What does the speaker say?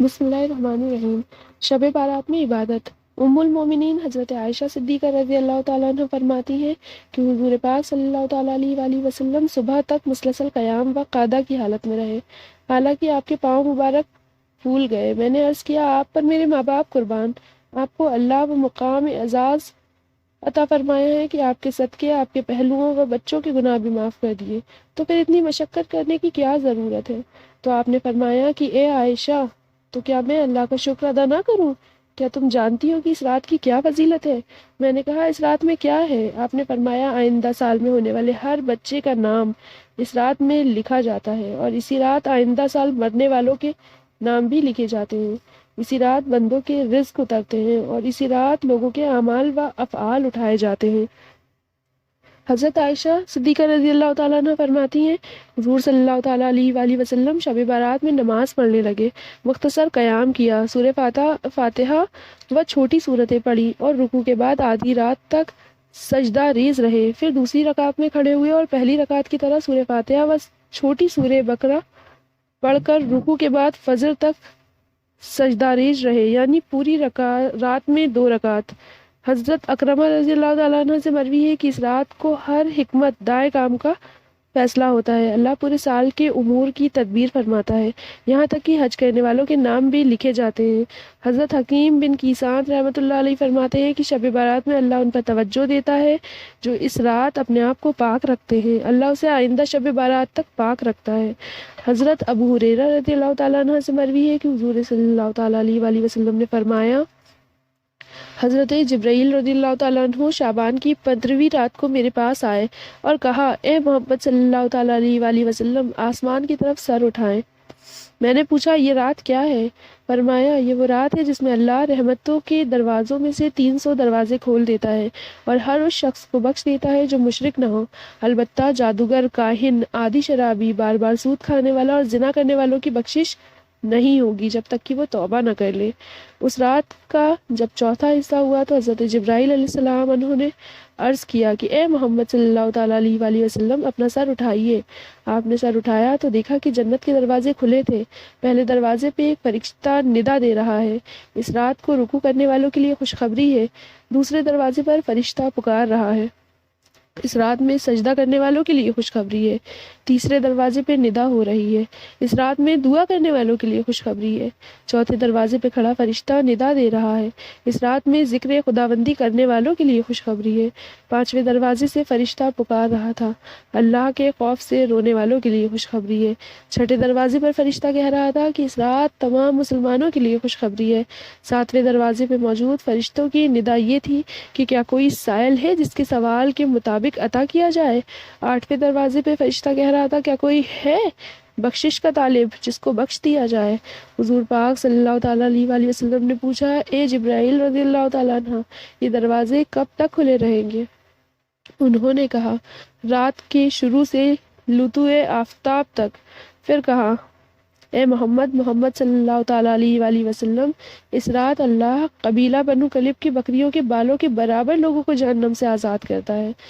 بسم اللہ الرحمن الرحیم۔ شب بارات میں عبادت۔ ام المومنین حضرت عائشہ صدیقہ رضی اللہ تعالیٰ عنہ فرماتی ہیں کہ حضور پاک صلی اللہ تعالیٰ علیہ وآلہ وسلم صبح تک مسلسل قیام و قعدہ کی حالت میں رہے، حالانکہ آپ کے پاؤں مبارک پھول گئے۔ میں نے عرض کیا، آپ پر میرے ماں باپ قربان، آپ کو اللہ و مقام اعزاز عطا فرمایا ہے کہ آپ کے صدقے آپ کے پہلوؤں و بچوں کے گناہ بھی معاف کر دیے، تو پھر اتنی مشقت کرنے کی کیا ضرورت ہے؟ تو آپ نے فرمایا کہ اے عائشہ، تو کیا میں اللہ کا شکر ادا نہ کروں؟ کیا تم جانتی ہو کہ اس رات کی کیا فضیلت ہے؟ میں نے کہا، اس رات میں کیا ہے؟ آپ نے فرمایا، آئندہ سال میں ہونے والے ہر بچے کا نام اس رات میں لکھا جاتا ہے، اور اسی رات آئندہ سال مرنے والوں کے نام بھی لکھے جاتے ہیں، اسی رات بندوں کے رزق اترتے ہیں، اور اسی رات لوگوں کے اعمال و افعال اٹھائے جاتے ہیں۔ حضرت عائشہ صدیقہ رضی اللہ تعالیٰ عنہ فرماتی ہیں، حضور صلی اللہ تعالیٰ علیہ وآلہ وسلم شب بارات میں نماز پڑھنے لگے، مختصر قیام کیا، سورہ فاتحہ و چھوٹی صورتیں پڑھی، اور رکوع کے بعد آدھی رات تک سجدہ ریز رہے، پھر دوسری رکعت میں کھڑے ہوئے اور پہلی رکعت کی طرح سورہ فاتحہ و چھوٹی سورہ بقرہ پڑھ کر رکوع کے بعد فجر تک سجدہ ریز رہے، یعنی پوری رات میں 2 رکعت۔ حضرت اکرمہ رضی اللہ تعالیٰ عنہ سے مروی ہے کہ اس رات کو ہر حکمت دائے کام کا فیصلہ ہوتا ہے، اللہ پورے سال کے امور کی تدبیر فرماتا ہے، یہاں تک کہ حج کرنے والوں کے نام بھی لکھے جاتے ہیں۔ حضرت حکیم بن کیسان رحمۃ اللہ علیہ فرماتے ہیں کہ شب بارات میں اللہ ان پر توجہ دیتا ہے جو اس رات اپنے آپ کو پاک رکھتے ہیں، اللہ اسے آئندہ شب بارات تک پاک رکھتا ہے۔ حضرت ابو ہریرہ رضی اللہ تعالیٰ عنہ سے مروی ہے کہ حضور صلی اللہ تعالیٰ علیہ وآلہ وسلم نے فرمایا، حضرت جبرائیل رضی اللہ تعالیٰ عنہ شعبان کی 15ویں رات کو میرے پاس آئے اور کہا، اے محمد صلی اللہ تعالیٰ علیہ وآلہ وسلم، آسمان کی طرف سر اٹھائیں۔ میں نے پوچھا، یہ رات کیا ہے؟ فرمایا، یہ وہ رات ہے جس میں اللہ رحمتوں کے دروازوں میں سے 300 دروازے کھول دیتا ہے اور ہر اس شخص کو بخش دیتا ہے جو مشرک نہ ہو، البتہ جادوگر، کاہن، عادی شرابی، بار بار سود کھانے والا اور زنا کرنے والوں کی بخشش نہیں ہوگی جب تک کہ وہ توبہ نہ کر لے۔ اس رات کا جب چوتھا حصہ ہوا تو حضرت جبرائیل علیہ السلام انہوں نے عرض کیا کہ اے محمد صلی اللہ تعالیٰ علیہ وآلہ وسلم، اپنا سر اٹھائیے۔ آپ نے سر اٹھایا تو دیکھا کہ جنت کے دروازے کھلے تھے، پہلے دروازے پہ ایک فرشتہ ندا دے رہا ہے، اس رات کو رکوع کرنے والوں کے لیے خوشخبری ہے۔ دوسرے دروازے پر فرشتہ پکار رہا ہے، اس رات میں سجدہ کرنے والوں کے لیے خوشخبری ہے۔ تیسرے دروازے پہ ندا ہو رہی ہے، اس رات میں دعا کرنے والوں کے لیے خوشخبری ہے۔ چوتھے دروازے پہ کھڑا فرشتہ ندا دے رہا ہے، اس رات میں ذکر خداوندی کرنے والوں کے لیے خوشخبری ہے۔ پانچویں دروازے سے فرشتہ پکار رہا تھا، اللہ کے خوف سے رونے والوں کے لیے خوشخبری ہے۔ چھٹے دروازے پر فرشتہ کہہ رہا تھا کہ اس رات تمام مسلمانوں کے لیے خوشخبری ہے۔ ساتویں دروازے پہ موجود فرشتوں کی ندا یہ تھی کہ کیا کوئی سائل ہے جس کے سوال کے مطابق عطا کیا جائے؟ آٹھویں دروازے پہ فرشتہ کہہ رہا تھا، کیا کوئی ہے بخشش کا طالب جس کو بخش دیا جائے؟ حضور پاک صلی اللہ تعالیٰ علیہ وآلہ وسلم نے پوچھا، اے جبرائیل رضی اللہ تعالیٰ عنہ، یہ دروازے کب تک کھلے رہیں گے؟ انہوں نے کہا، رات کے شروع سے طلوع آفتاب تک۔ پھر کہا، اے محمد صلی اللہ تعالیٰ علیہ وآلہ وسلم، اس رات اللہ قبیلہ بنو کلب کی بکریوں کے بالوں کے برابر لوگوں کو جہنم سے آزاد کرتا ہے۔